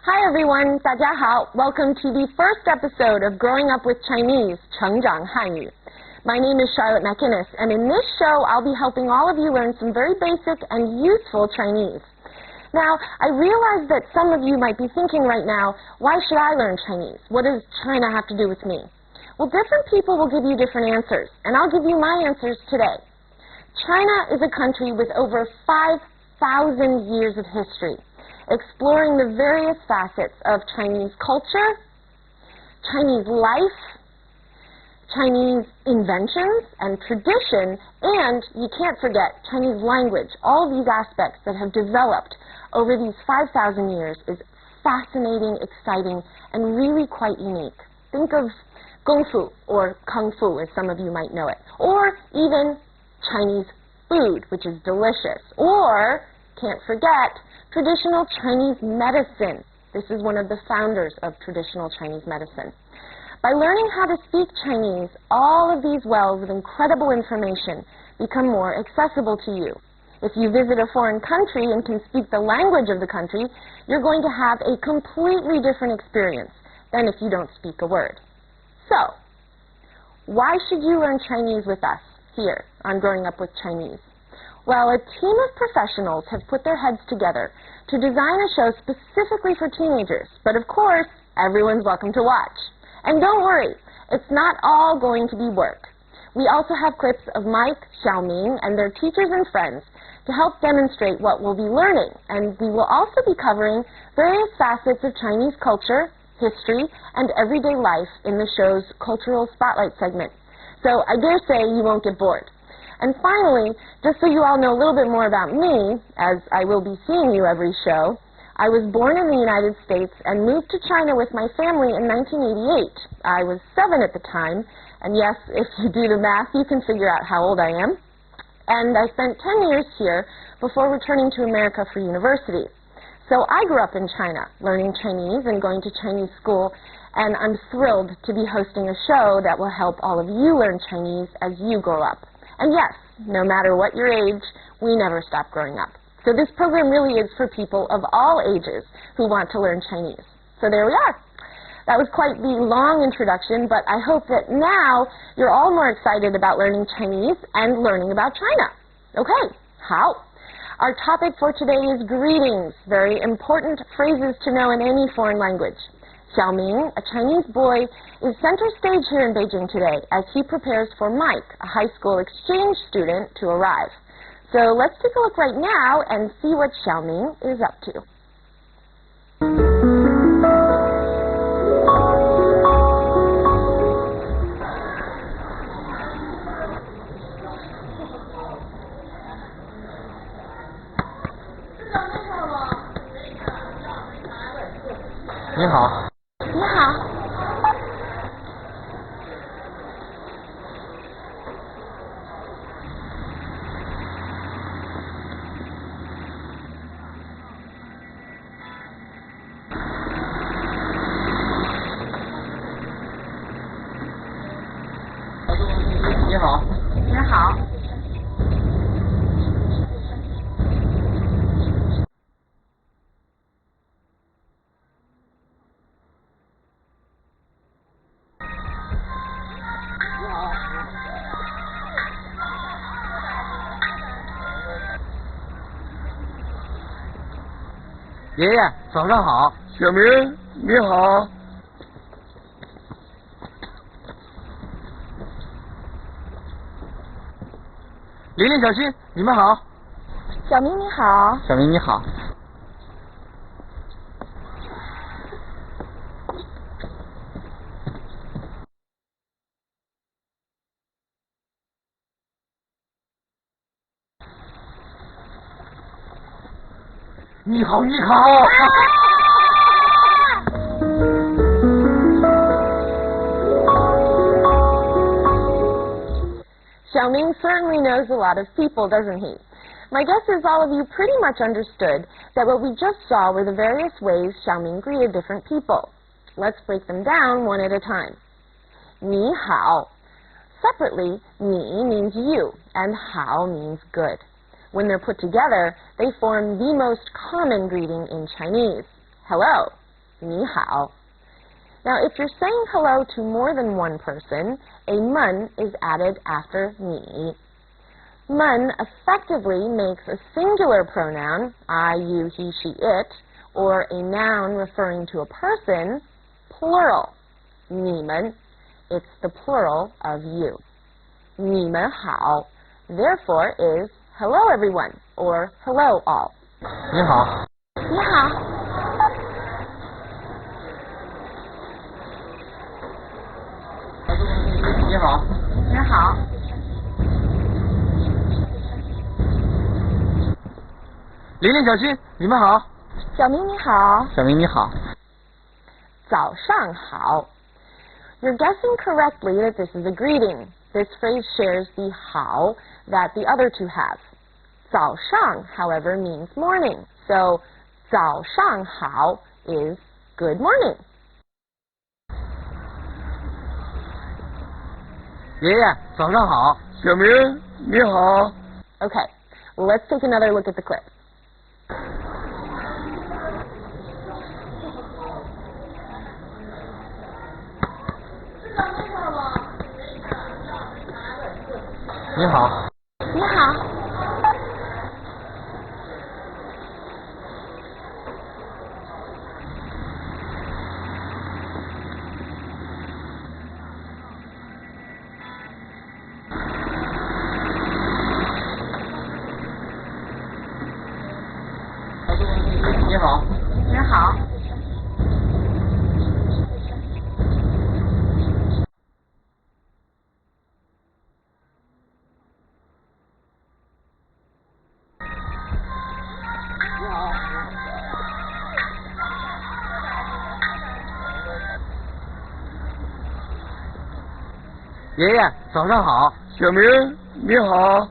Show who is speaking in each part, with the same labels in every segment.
Speaker 1: Hi everyone, 大家好. Welcome to the first episode of Growing Up with Chinese, 成长汉语. My name is Charlotte McInnes, and in this show I'll be helping all of you learn some very basic and useful Chinese. Now, I realize that some of you might be thinking right now, why should I learn Chinese? What does China have to do with me? Well, different people will give you different answers, and I'll give you my answers today. China is a country with over 5,000 years of history, exploring the various facets of Chinese culture, Chinese life, Chinese inventions and tradition, and you can't forget Chinese language. All of these aspects that have developed over these 5,000 years is fascinating, exciting, and really quite unique. Think of Kung Fu, or Kung Fu as some of you might know it, or even Chinese food, which is delicious, or, can't forget, traditional Chinese medicine. This is one of the founders of traditional Chinese medicine. By learning how to speak Chinese, all of these wells of incredible information become more accessible to you. If you visit a foreign country and can speak the language of the country, you're going to have a completely different experience than if you don't speak a word. So, why should you learn Chinese with us here on Growing Up with Chinese? Well, a team of professionals have put their heads together to design a show specifically for teenagers. But of course, everyone's welcome to watch. And don't worry, it's not all going to be work. We also have clips of Mike, Xiaoming, and their teachers and friends to help demonstrate what we'll be learning. And we will also be covering various facets of Chinese culture, history, and everyday life in the show's Cultural Spotlight segment. So I dare say you won't get bored. And finally, just so you all know a little bit more about me, as I will be seeing you every show, I was born in the United States and moved to China with my family in 1988. I was 7 at the time, and yes, if you do the math, you can figure out how old I am. And I spent 10 years here before returning to America for university. So I grew up in China, learning Chinese and going to Chinese school, and I'm thrilled to be hosting a show that will help all of you learn Chinese as you grow up. And yes, no matter what your age, we never stop growing up. So this program really is for people of all ages who want to learn Chinese. So there we are. That was quite the long introduction, but I hope that now you're all more excited about learning Chinese and learning about China. Okay, how? Our topic for today is greetings, very important phrases to know in any foreign language. Xiaoming, a Chinese boy, is center stage here in Beijing today as he prepares for Mike, a high school exchange student, to arrive. So let's take a look right now and see what Xiaoming is up to.
Speaker 2: 你好。
Speaker 1: 你好。
Speaker 2: 你好。
Speaker 1: 你好。
Speaker 2: 爷爷，早上好。
Speaker 3: 小明，你好。
Speaker 2: 琳琳、小新，你们好。
Speaker 1: 小明你好。
Speaker 2: 小明你好。你好，你好。
Speaker 1: Xiaoming certainly knows a lot of people, doesn't he? My guess is all of you pretty much understood that what we just saw were the various ways Xiaoming greeted different people. Let's break them down one at a time. 你好. Separately, 你 means you, and 好 means good. When they're put together, they form the most common greeting in Chinese. Hello. 你好. Now, if you're saying hello to more than one person, a mun is added after ni. Mun effectively makes a singular pronoun, I, you, he, she, it, or a noun referring to a person, plural. 你们, it's the plural of you. 你们好, therefore, is hello everyone, or hello all.
Speaker 2: 你好。
Speaker 1: 你好.
Speaker 2: 你好。
Speaker 1: 你好.
Speaker 2: 玲玲、小新，你们好。
Speaker 1: 小明你好。
Speaker 2: 小明你好。
Speaker 1: 早上好. You're guessing correctly that this is a greeting. This phrase shares the 好 that the other two have. 早上, however, means morning. So, 早上好 is good morning.
Speaker 2: 爷爷，早上好。
Speaker 3: 小明你好。
Speaker 1: Okay, well, let's take another look at the clip.
Speaker 2: 你好。
Speaker 1: 你好.
Speaker 2: 你好。
Speaker 1: 你好.
Speaker 2: Yes. 爷爷，早上好。
Speaker 3: 小明你好。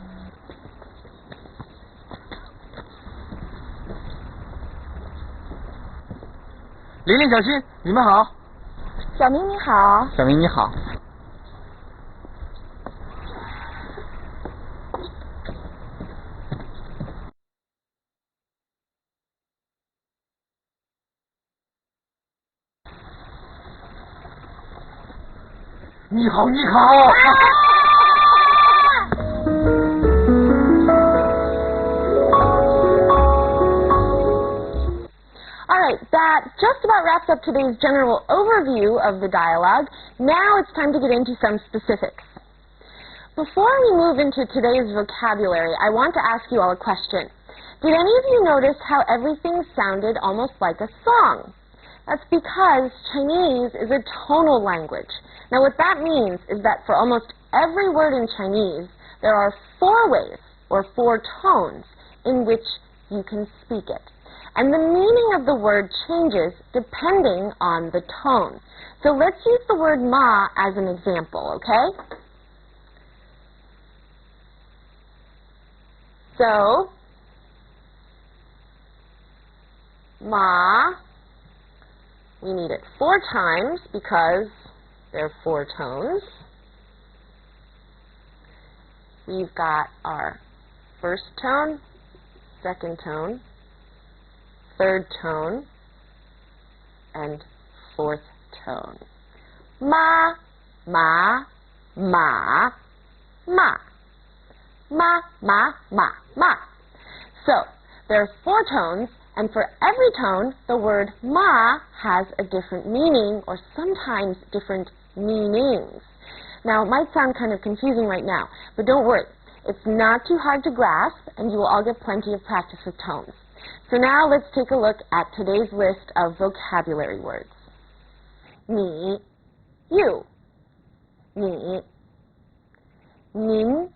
Speaker 2: 玲玲、小新，你们好。
Speaker 1: 小明你好.
Speaker 2: 小明你好。你好，你好。
Speaker 1: Alright, that just about wraps up today's general overview of the dialogue. Now it's time to get into some specifics. Before we move into today's vocabulary, I want to ask you all a question. Did any of you notice how everything sounded almost like a song? That's because Chinese is a tonal language. Now what that means is that for almost every word in Chinese, there are 4 ways, or 4 tones, in which you can speak it. And the meaning of the word changes depending on the tone. So let's use the word ma as an example, okay? So, ma, we need it 4 times because there are 4 tones. We've got our first tone, second tone, third tone, and fourth tone. Ma, ma, ma, ma. Ma, ma, ma, ma. So, there are 4 tones, and for every tone, the word ma has a different meaning, or sometimes different meanings. Now, it might sound kind of confusing right now, but don't worry. It's not too hard to grasp, and you will all get plenty of practice with tones. So now let's take a look at today's list of vocabulary words. 你, you. 你, 您,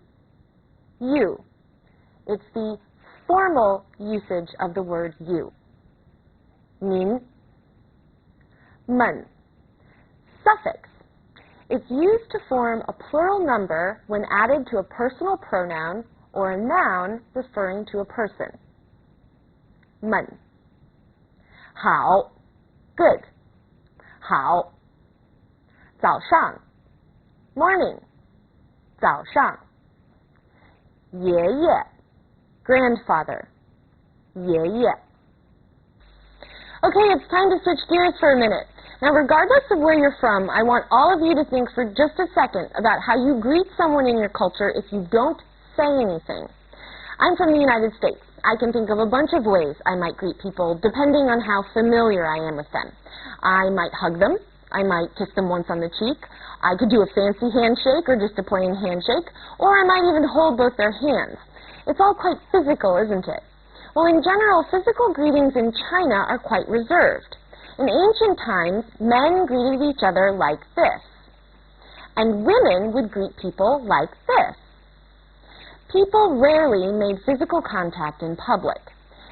Speaker 1: you. It's the formal usage of the word you. 您, 们. Suffix. It's used to form a plural number when added to a personal pronoun or a noun referring to a person. 们. 好, good. 好. 早上, morning. 早上. 爷爷, grandfather. 爷爷. Okay, it's time to switch gears for a minute. Now, regardless of where you're from, I want all of you to think for just a second about how you greet someone in your culture if you don't say anything. I'm from the United States. I can think of a bunch of ways I might greet people depending on how familiar I am with them. I might hug them. I might kiss them once on the cheek. I could do a fancy handshake or just a plain handshake, or I might even hold both their hands. It's all quite physical, isn't it? Well, in general, physical greetings in China are quite reserved. In ancient times, men greeted each other like this, and women would greet people like this. People rarely made physical contact in public.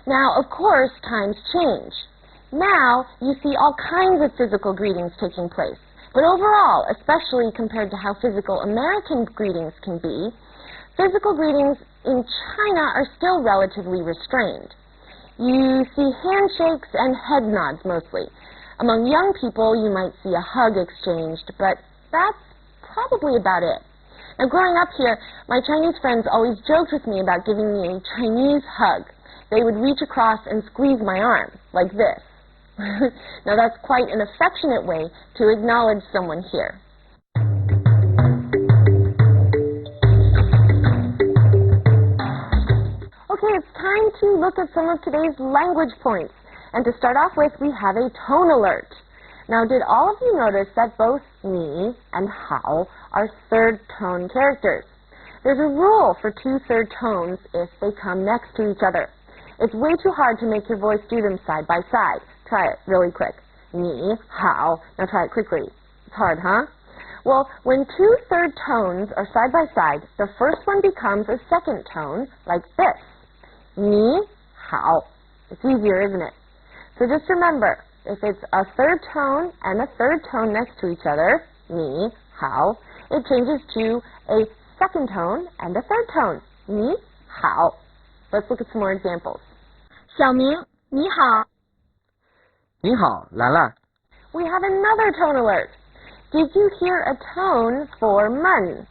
Speaker 1: Now, of course, times change. Now, you see all kinds of physical greetings taking place. But overall, especially compared to how physical American greetings can be, physical greetings in China are still relatively restrained. You see handshakes and head nods mostly. Among young people, you might see a hug exchanged, but that's probably about it. Now, growing up here, my Chinese friends always joked with me about giving me a Chinese hug. They would reach across and squeeze my arm, like this. Now, that's quite an affectionate way to acknowledge someone here. Okay, it's time to look at some of today's language points. And to start off with, we have a tone alert. Now, did all of you notice that both ni and hao are third tone characters? There's a rule for two third tones if they come next to each other. It's way too hard to make your voice do them side by side. Try it really quick. Ni, hao. Now try it quickly. It's hard, huh? Well, when two third tones are side by side, the first one becomes a second tone, like this. Ni, hao. It's easier, isn't it? So just remember, if it's a third tone and a third tone next to each other, ni, hao, it changes to a second tone and a third tone, ni, hao. Let's look at some more examples.
Speaker 4: 小明，你好。
Speaker 2: 你好，兰兰。
Speaker 1: We have another tone alert. Did you hear a tone for mun?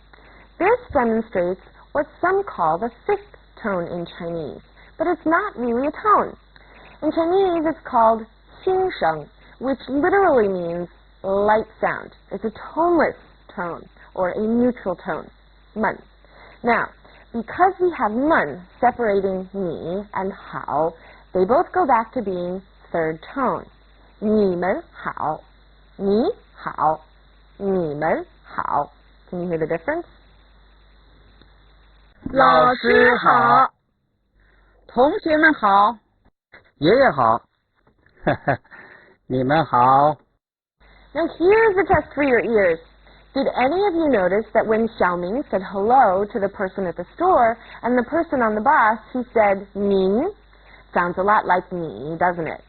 Speaker 1: This demonstrates what some call the fifth tone in Chinese, but it's not really a tone. In Chinese, it's called 轻声, which literally means light sound. It's a toneless tone, or a neutral tone, mun. Now, because we have mun separating ni and hao, they both go back to being third tone. 你们好，你好，你们好. Can you hear the difference?
Speaker 4: 老师好，同学们好，
Speaker 2: 爷爷好。你们好。
Speaker 1: Now here's a test for your ears. Did any of you notice that when Xiaoming said hello to the person at the store and the person on the bus, he said nin? Sounds a lot like ni, doesn't it?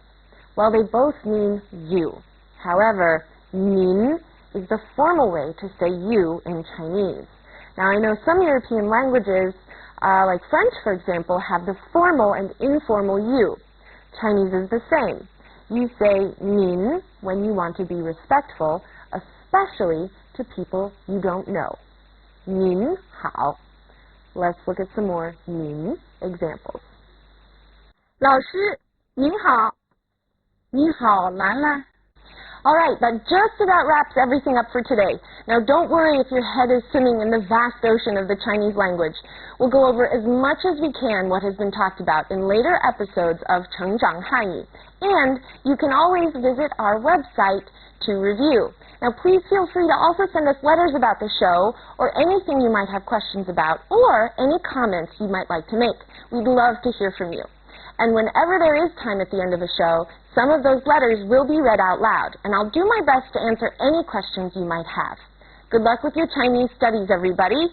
Speaker 1: Well, they both mean you. However, nin is the formal way to say you in Chinese. Now, I know some European languages, like French, for example, have the formal and informal you. Chinese is the same. You say nin when you want to be respectful, especially to people you don't know. Nin hao. Let's look at some more nin examples.
Speaker 4: 老师您好，你好，兰兰。
Speaker 1: All right, that just about wraps everything up for today. Now, don't worry if your head is swimming in the vast ocean of the Chinese language. We'll go over as much as we can what has been talked about in later episodes of 成长汉语. And you can always visit our website to review. Now, please feel free to also send us letters about the show or anything you might have questions about or any comments you might like to make. We'd love to hear from you. And whenever there is time at the end of the show, some of those letters will be read out loud, and I'll do my best to answer any questions you might have. Good luck with your Chinese studies, everybody.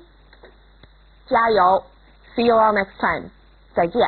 Speaker 1: 加油! See you all next time. 再见.